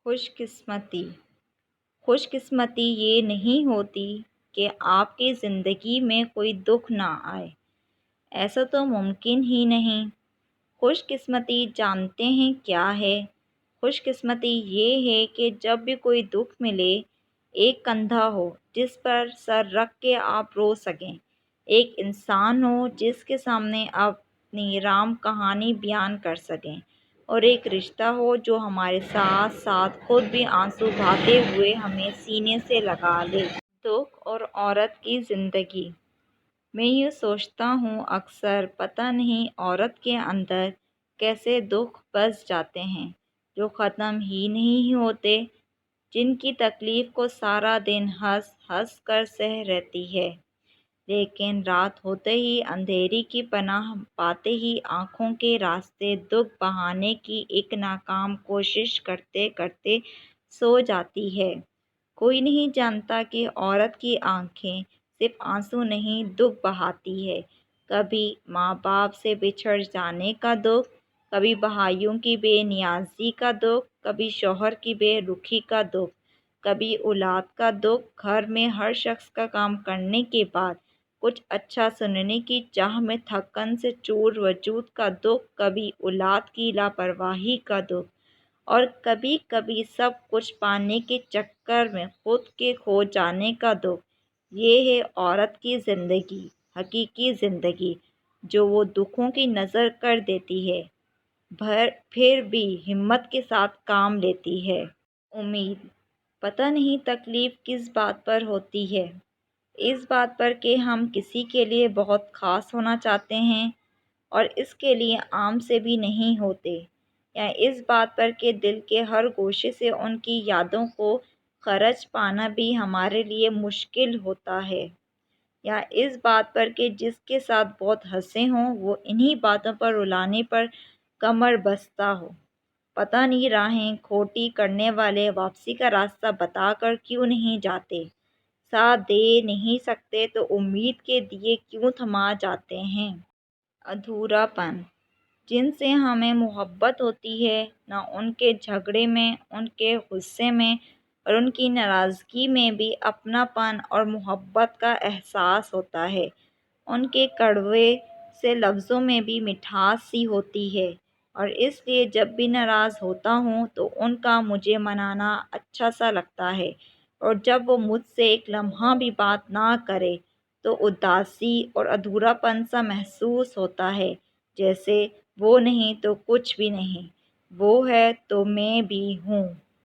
خوش قسمتی خوش قسمتی یہ نہیں ہوتی کہ آپ کی زندگی میں کوئی دکھ نہ آئے، ایسا تو ممکن ہی نہیں۔ خوش قسمتی جانتے ہیں کیا ہے؟ خوش قسمتی یہ ہے کہ جب بھی کوئی دکھ ملے، ایک کندھا ہو جس پر سر رکھ کے آپ رو سکیں، ایک انسان ہو جس کے سامنے آپ اپنی رام کہانی بیان کر سکیں، اور ایک رشتہ ہو جو ہمارے ساتھ ساتھ خود بھی آنسو بہاتے ہوئے ہمیں سینے سے لگا لے۔ دکھ اور عورت کی زندگی۔ میں یہ سوچتا ہوں اکثر، پتہ نہیں عورت کے اندر کیسے دکھ بس جاتے ہیں جو ختم ہی نہیں ہوتے، جن کی تکلیف کو سارا دن ہنس ہنس کر سہ رہتی ہے، لیکن رات ہوتے ہی اندھیری کی پناہ پاتے ہی آنکھوں کے راستے دکھ بہانے کی ایک ناکام کوشش کرتے کرتے سو جاتی ہے۔ کوئی نہیں جانتا کہ عورت کی آنکھیں صرف آنسو نہیں دکھ بہاتی ہے، کبھی ماں باپ سے بچھڑ جانے کا دکھ، کبھی بھائیوں کی بے نیازی کا دکھ، کبھی شوہر کی بے رخی کا دکھ، کبھی اولاد کا دکھ، گھر میں ہر شخص کا کام کرنے کے بعد کچھ اچھا سننے کی چاہ میں تھکن سے چور وجود کا دکھ، کبھی اولاد کی لاپرواہی کا دکھ، اور کبھی کبھی سب کچھ پانے کے چکر میں خود کے کھو جانے کا دکھ۔ یہ ہے عورت کی زندگی، حقیقی زندگی، جو وہ دکھوں کی نظر کر دیتی ہے، پھر بھی ہمت کے ساتھ کام لیتی ہے۔ امید۔ پتہ نہیں تکلیف کس بات پر ہوتی ہے، اس بات پر کہ ہم کسی کے لیے بہت خاص ہونا چاہتے ہیں اور اس کے لیے عام سے بھی نہیں ہوتے، یا اس بات پر کہ دل کے ہر گوشے سے ان کی یادوں کو خرچ پانا بھی ہمارے لیے مشکل ہوتا ہے، یا اس بات پر کہ جس کے ساتھ بہت ہنسے ہوں وہ انہی باتوں پر رلانے پر کمر بستہ ہو۔ پتہ نہیں راہیں کھوٹی کرنے والے واپسی کا راستہ بتا کر کیوں نہیں جاتے، ساتھ دے نہیں سکتے تو امید کے دیے کیوں تھما جاتے ہیں۔ ادھورا پن۔ جن سے ہمیں محبت ہوتی ہے، نہ ان کے جھگڑے میں، ان کے غصے میں اور ان کی ناراضگی میں بھی اپنا پن اور محبت کا احساس ہوتا ہے، ان کے کڑوے سے لفظوں میں بھی مٹھاس سی ہوتی ہے، اور اس لیے جب بھی ناراض ہوتا ہوں تو ان کا مجھے منانا اچھا سا لگتا ہے، اور جب وہ مجھ سے ایک لمحہ بھی بات نہ کرے تو اداسی اور ادھورا پن سا محسوس ہوتا ہے، جیسے وہ نہیں تو کچھ بھی نہیں، وہ ہے تو میں بھی ہوں۔